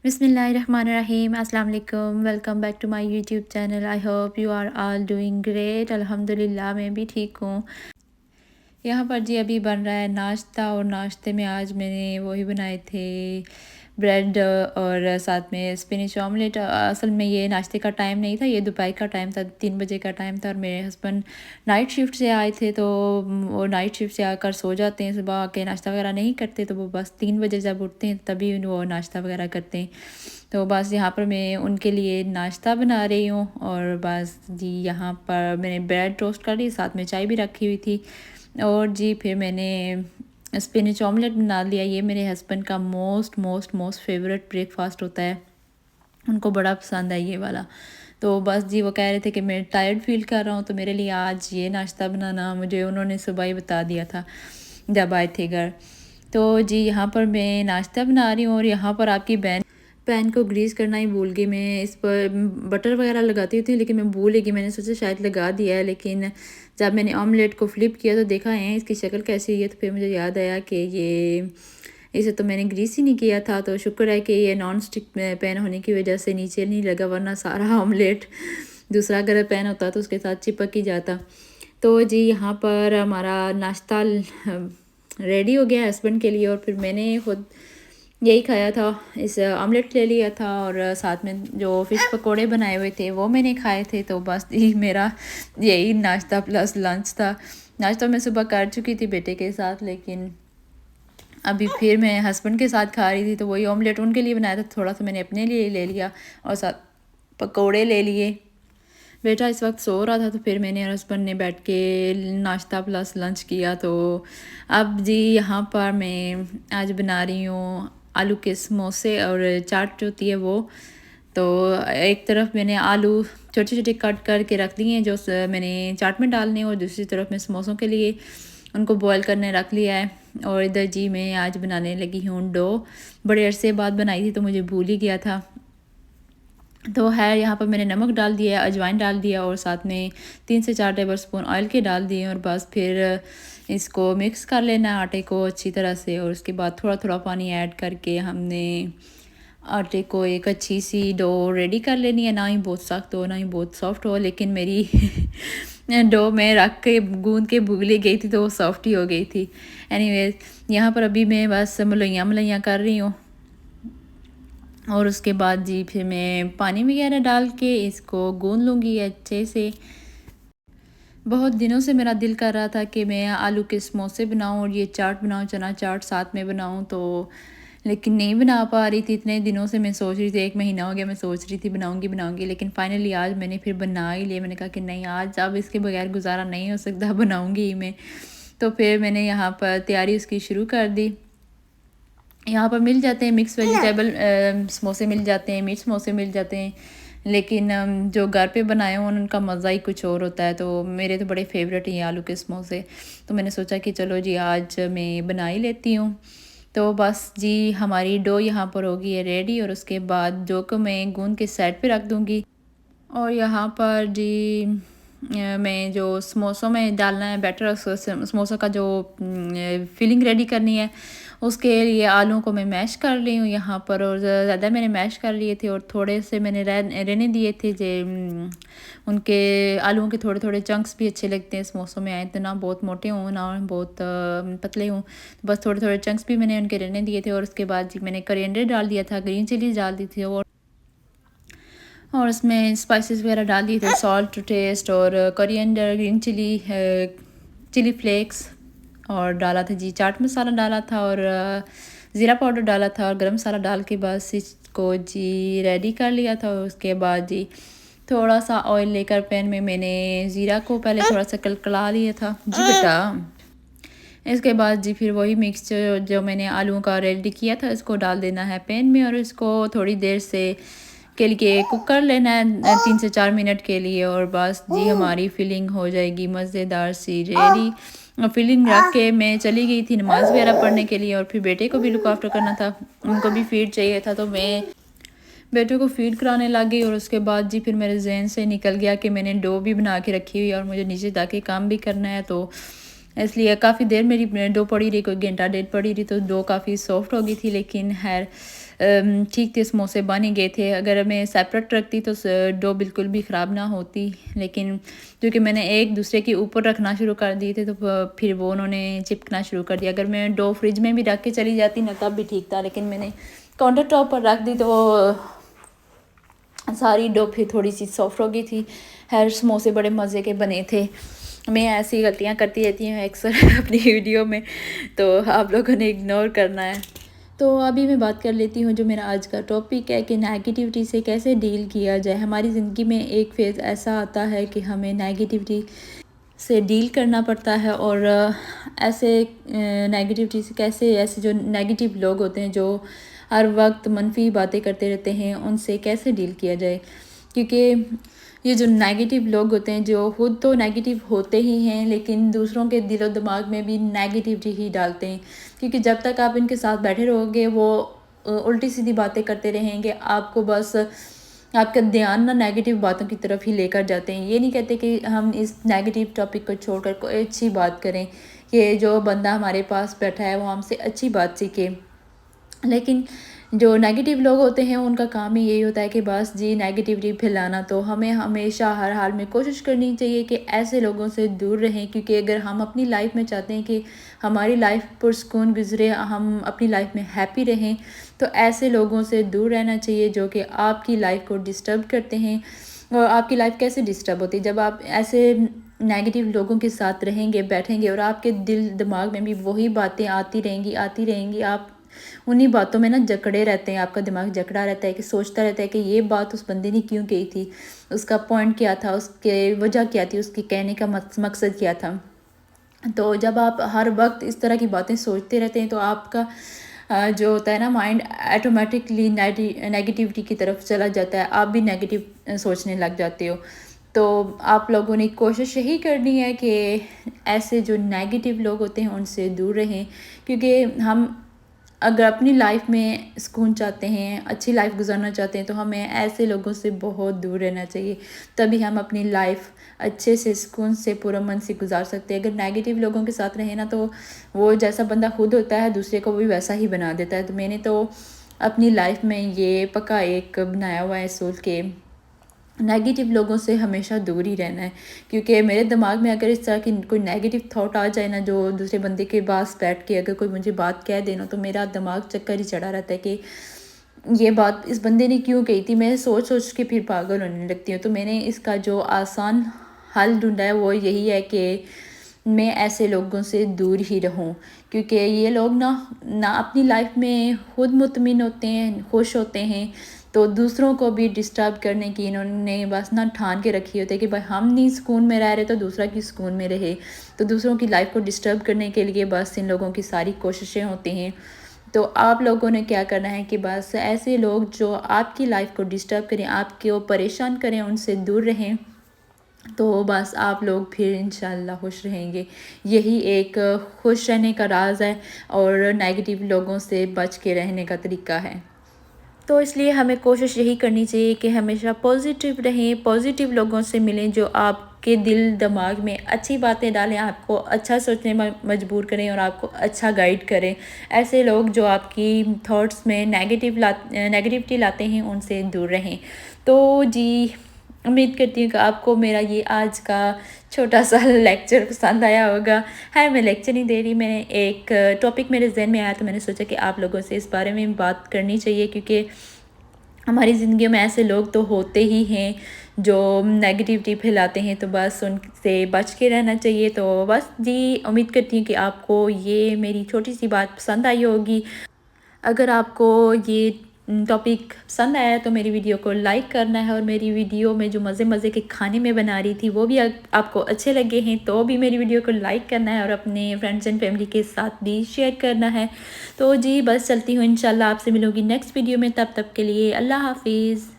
बिस्मिल्लाहिर्रहमानिर्रहीम अस्सलाम वालेकुम। Welcome back to my YouTube channel. I hope you are all doing great. अल्हम्दुलिल्लाह मैं भी ठीक हूँ। यहाँ पर जी अभी बन रहा है नाश्ता, और नाश्ते में आज मैंने वही बनाए थे ब्रेड और साथ में स्पिनिच ऑमलेट। असल में ये नाश्ते का टाइम नहीं था, ये दोपहर का टाइम था, 3 बजे का टाइम था। और मेरे हस्बैंड नाइट शिफ्ट से आए थे, तो वो नाइट शिफ्ट से आकर सो जाते हैं, सुबह आके नाश्ता वगैरह नहीं करते, तो वो बस 3 बजे जब उठते हैं तभी वो नाश्ता वगैरह करते हैं। तो बस यहाँ पर मैं उनके लिए नाश्ता बना रही हूँ। और बस जी यहाँ पर मैंने ब्रेड टोस्ट कर ली, साथ में चाय भी रखी हुई थी। और जी फिर मैंने स्पिनिच ऑमलेट बना लिया। ये मेरे हस्बैंड का most most most favourite breakfast होता है, उनको बड़ा पसंद है ये वाला। तो बस जी वो कह रहे थे कि मैं टायर्ड फील कर रहा हूँ, तो मेरे लिए आज ये नाश्ता बनाना मुझे उन्होंने सुबह ही बता दिया था जब आए थे घर। तो जी यहाँ पर मैं नाश्ता बना रही हूँ, और यहाँ पर आपकी बहन पैन को ग्रीस करना ही भूल गई। मैं इस पर बटर वगैरह लगाती थी, लेकिन मैं भूल गई। मैंने सोचा शायद लगा दिया है, लेकिन जब मैंने ऑमलेट को फ्लिप किया तो देखा है इसकी शक्ल कैसी है। तो फिर मुझे याद आया कि ये इसे तो मैंने ग्रीस ही नहीं किया था। तो शुक्र है कि ये नॉन स्टिक पैन होने की वजह से नीचे नहीं लगा, वरना सारा ऑमलेट दूसरा अगर पैन होता तो उसके साथ चिपक ही जाता। तो जी यहाँ पर हमारा नाश्ता रेडी हो गया हस्बैंड के लिए, और फिर मैंने खुद यही खाया था। इस ऑमलेट ले लिया था, और साथ में जो फ़िश पकोड़े बनाए हुए थे वो मैंने खाए थे। तो बस यही मेरा यही नाश्ता प्लस लंच था। नाश्ता मैं सुबह कर चुकी थी बेटे के साथ, लेकिन अभी फिर मैं हस्बैंड के साथ खा रही थी, तो वही ऑमलेट उनके लिए बनाया था, थोड़ा सा मैंने अपने लिए ले लिया, और साथ पकोड़े ले लिए। बेटा इस वक्त सो रहा था, तो फिर मैंने और हस्बैंड ने बैठ के नाश्ता प्लस लंच किया। तो अब जी यहाँ पर मैं आज बना रही हूँ आलू के समोसे और चाट जो होती है वो। तो एक तरफ मैंने आलू छोटे छोटे कट करके रख दिए हैं जो मैंने चाट में डालने, और दूसरी तरफ मैं समोसों के लिए उनको बॉईल करने रख लिया है। और इधर जी मैं आज बनाने लगी हूँ डो। बड़े अरसे बाद बनाई थी, तो मुझे भूल ही गया था। तो है यहाँ पर मैंने नमक डाल दिया, अजवाइन डाल दिया, और साथ में 3 से 4 टेबल स्पून ऑयल के डाल दिए। और बस फिर इसको मिक्स कर लेना है आटे को अच्छी तरह से, और उसके बाद थोड़ा थोड़ा पानी ऐड करके हमने आटे को एक अच्छी सी डो रेडी कर लेनी है। ना ही बहुत सख्त हो ना ही बहुत सॉफ्ट हो, लेकिन मेरी डो में रख के गूंद के भूली गई थी, तो वो सॉफ्ट ही हो गई थी। एनीवेज यहाँ पर अभी मैं बस मलैया मलैया कर रही हूँ, और उसके बाद जी फिर मैं पानी वगैरह डाल के इसको गूंद लूँगी अच्छे से। बहुत दिनों से मेरा दिल कर रहा था कि मैं आलू के समोसे बनाऊं और ये चाट बनाऊं, चना चाट साथ में बनाऊं, तो लेकिन नहीं बना पा रही थी। इतने दिनों से मैं सोच रही थी, 1 महीना हो गया मैं सोच रही थी बनाऊंगी बनाऊंगी, लेकिन फाइनली आज मैंने फिर बना ही लिया। मैंने कहा कि नहीं, आज अब इसके बगैर गुजारा नहीं हो सकता, बनाऊंगी ही मैं। तो फिर मैंने यहाँ पर तैयारी उसकी शुरू कर दी। यहाँ पर मिल जाते हैं मिक्स वेजिटेबल समोसे मिल जाते हैं, मीट समोसे मिल जाते हैं, लेकिन जो घर पे बनाए हों उनका मज़ा ही कुछ और होता है। तो मेरे तो बड़े फेवरेट हैं आलू के समोसे। तो मैंने सोचा कि चलो जी आज मैं बना ही लेती हूँ। तो बस जी हमारी डो यहाँ पर होगी है रेडी, और उसके बाद डो को मैं गूंद के साइड पे रख दूँगी। और यहाँ पर जी मैं जो समोसों में डालना है बैटर, समोसों का जो फिलिंग रेडी करनी है, उसके लिए आलूओं को मैं मैश कर ली हूँ यहाँ पर। और ज़्यादा मैंने मैश कर लिए थे, और थोड़े से मैंने रहने दिए थे जे उनके आलूओं के थोड़े थोड़े चंक्स भी अच्छे लगते हैं समोसों में आए, तो ना बहुत मोटे हों ना बहुत पतले हों, तो बस थोड़े थोड़े चंक्स भी मैंने उनके रहने दिए थे। और उसके बाद जी मैंने करिएंडर डाल दिया था, ग्रीन चिलीज डाल दी थी, और उसमें स्पाइसेस वगैरह डाल दिए थे, सॉल्ट टू टेस्ट, और coriander, green chilli, chilli flakes, और डाला था जी चाट मसाला डाला था, और ज़ीरा पाउडर डाला था, और गरम मसाला डाल के बस इसको जी रेडी कर लिया था। उसके बाद जी थोड़ा सा ऑयल लेकर पैन में मैंने ज़ीरा को पहले थोड़ा सा कलकला लिया था जी बेटा। इसके बाद जी फिर वही मिक्सचर जो मैंने आलूओं का रेडी किया था इसको डाल देना है पैन में, और इसको थोड़ी देर से के लिए कुक कर लेना है 3 से 4 मिनट के लिए। और बस जी हमारी फिलिंग हो जाएगी मज़ेदार सी रेडी। और फिलिंग रख के मैं चली गई थी नमाज़ वगैरह पढ़ने के लिए, और फिर बेटे को भी लुक आफ्टर करना था, उनको भी फीड चाहिए था, तो मैं बेटे को फीड कराने लग गई। और उसके बाद जी फिर मेरे जहन से निकल गया कि मैंने डो भी बना के रखी हुई है, और मुझे नीचे जाके काम भी करना है, तो इसलिए काफ़ी देर मेरी डो पड़ी रही, कोई घंटा डेढ़ पड़ी रही, तो डो काफ़ी सॉफ्ट हो गई थी। लेकिन खैर ठीक थे, समोसे बन ही गए थे। अगर मैं सेपरेट रखती तो डो बिल्कुल भी ख़राब ना होती, लेकिन क्योंकि मैंने एक दूसरे के ऊपर रखना शुरू कर दिए थे तो फिर वो उन्होंने चिपकना शुरू कर दिया। अगर मैं डो फ्रिज में भी रख के चली जाती ना तब भी ठीक था, लेकिन मैंने काउंटर टॉप पर रख दी तो सारी डो फिर थोड़ी सी सॉफ्ट हो गई थी। हर समोसे बड़े मज़े के बने थे। मैं ऐसी गलतियाँ करती रहती हूँ अक्सर अपनी वीडियो में, तो आप लोगों ने इग्नोर करना है। तो अभी मैं बात कर लेती हूँ जो मेरा आज का टॉपिक है कि नेगेटिविटी से कैसे डील किया जाए। हमारी ज़िंदगी में एक फेज़ ऐसा आता है कि हमें नेगेटिविटी से डील करना पड़ता है, और ऐसे नेगेटिविटी से कैसे, ऐसे जो नेगेटिव लोग होते हैं जो हर वक्त मनफी बातें करते रहते हैं, उनसे कैसे डील किया जाए। क्योंकि ये जो नेगेटिव लोग होते हैं जो खुद तो नेगेटिव होते ही हैं, लेकिन दूसरों के दिलो दिमाग में भी नेगेटिविटी ही डालते हैं। क्योंकि जब तक आप इनके साथ बैठे रहोगे वो उल्टी सीधी बातें करते रहेंगे, आपको बस आपका ध्यान ना नेगेटिव बातों की तरफ ही लेकर जाते हैं। ये नहीं कहते कि हम इस नेगेटिव टॉपिक को छोड़कर कोई अच्छी बात करें, कि जो बंदा हमारे पास बैठा है वो हमसे अच्छी बात सीखे। लेकिन जो नेगेटिव लोग होते हैं उनका काम ही यही होता है कि बस जी नेगेटिविटी फैलाना। तो हमें हमेशा हर हाल में कोशिश करनी चाहिए कि ऐसे लोगों से दूर रहें, क्योंकि अगर हम अपनी लाइफ में चाहते हैं कि हमारी लाइफ पुरसुकून गुजरे, हम अपनी लाइफ में हैप्पी रहें, तो ऐसे लोगों से दूर रहना चाहिए जो कि आपकी लाइफ को डिस्टर्ब करते हैं। और आपकी लाइफ कैसे डिस्टर्ब होती है जब आप ऐसे नेगेटिव लोगों के साथ रहेंगे, बैठेंगे, और आपके दिल दिमाग में भी वही बातें आती रहेंगी। आप उन्हीं बातों में ना जकड़े रहते हैं, आपका दिमाग जकड़ा रहता है कि सोचता रहता है कि ये बात उस बंदे ने क्यों कही थी, उसका पॉइंट क्या था, उसके वजह क्या थी, उसके कहने का मकसद क्या था। तो जब आप हर वक्त इस तरह की बातें सोचते रहते हैं तो आपका जो होता है ना माइंड ऑटोमेटिकली नेगेटिविटी की तरफ चला जाता है, आप भी नेगेटिव सोचने लग जाते हो। तो आप लोगों ने कोशिश यही करनी है कि ऐसे जो नेगेटिव लोग होते हैं उनसे दूर रहें, क्योंकि हम अगर अपनी लाइफ में सुकून चाहते हैं, अच्छी लाइफ गुजारना चाहते हैं, तो हमें ऐसे लोगों से बहुत दूर रहना चाहिए। तभी हम अपनी लाइफ अच्छे से सुकून से पुरअमन से गुजार सकते हैं। अगर नेगेटिव लोगों के साथ रहें ना तो वो जैसा बंदा खुद होता है दूसरे को भी वैसा ही बना देता है। तो मैंने तो अपनी लाइफ में ये पक्का एक बनाया हुआ है सोच के नेगेटिव लोगों से हमेशा दूर ही रहना है। क्योंकि मेरे दिमाग में अगर इस तरह की कोई नेगेटिव थॉट आ जाए ना, जो दूसरे बंदे के पास बैठ के अगर कोई मुझे बात कह देना, तो मेरा दिमाग चक्कर ही चढ़ा रहता है कि ये बात इस बंदे ने क्यों कही थी। मैं सोच सोच के फिर पागल होने लगती हूँ। तो मैंने इसका जो आसान हल ढूंढा है वो यही है कि मैं ऐसे लोगों से दूर ही रहूं, क्योंकि ये लोग ना अपनी लाइफ में खुद मुतमिन होते हैं, खुश होते हैं, तो दूसरों को भी डिस्टर्ब करने की इन्होंने बस ना ठान के रखी होती है कि भाई हम नहीं सुकून में रह रहे तो दूसरा की सुकून में रहे। तो दूसरों की लाइफ को डिस्टर्ब करने के लिए बस इन लोगों की सारी कोशिशें होती हैं। तो आप लोगों ने क्या करना है कि बस ऐसे लोग जो आपकी लाइफ को डिस्टर्ब करें, आपको परेशान करें, उनसे दूर रहें, तो बस आप लोग फिर इंशाल्लाह खुश रहेंगे। यही एक खुश रहने का राज है और नेगेटिव लोगों से बच के रहने का तरीका है। तो इसलिए हमें कोशिश यही करनी चाहिए कि हमेशा पॉजिटिव रहें, पॉजिटिव लोगों से मिलें जो आपके दिल दिमाग में अच्छी बातें डालें, आपको अच्छा सोचने में मजबूर करें और आपको अच्छा गाइड करें। ऐसे लोग जो आपकी थॉट्स में नेगेटिविटी लाते हैं उनसे दूर रहें। तो जी उम्मीद करती हूँ कि आपको मेरा ये आज का छोटा सा लेक्चर पसंद आया होगा। है मैं लेक्चर नहीं दे रही, मैंने एक टॉपिक मेरे जहन में आया तो मैंने सोचा कि आप लोगों से इस बारे में बात करनी चाहिए, क्योंकि हमारी ज़िंदगी में ऐसे लोग तो होते ही हैं जो नेगेटिविटी फैलाते हैं, तो बस उनसे बच के रहना चाहिए। तो बस जी उम्मीद करती हूँ कि आपको ये मेरी छोटी सी बात पसंद आई होगी। अगर आपको ये टॉपिक पसंद आया है तो मेरी वीडियो को लाइक करना है, और मेरी वीडियो में जो मज़े मज़े के खाने में बना रही थी वो भी आपको अच्छे लगे हैं तो भी मेरी वीडियो को लाइक करना है और अपने फ्रेंड्स एंड फैमिली के साथ भी शेयर करना है। तो जी बस चलती हूँ, इंशाल्लाह आपसे मिलूँगी नेक्स्ट वीडियो में। तब तक के लिए अल्लाह हाफिज़।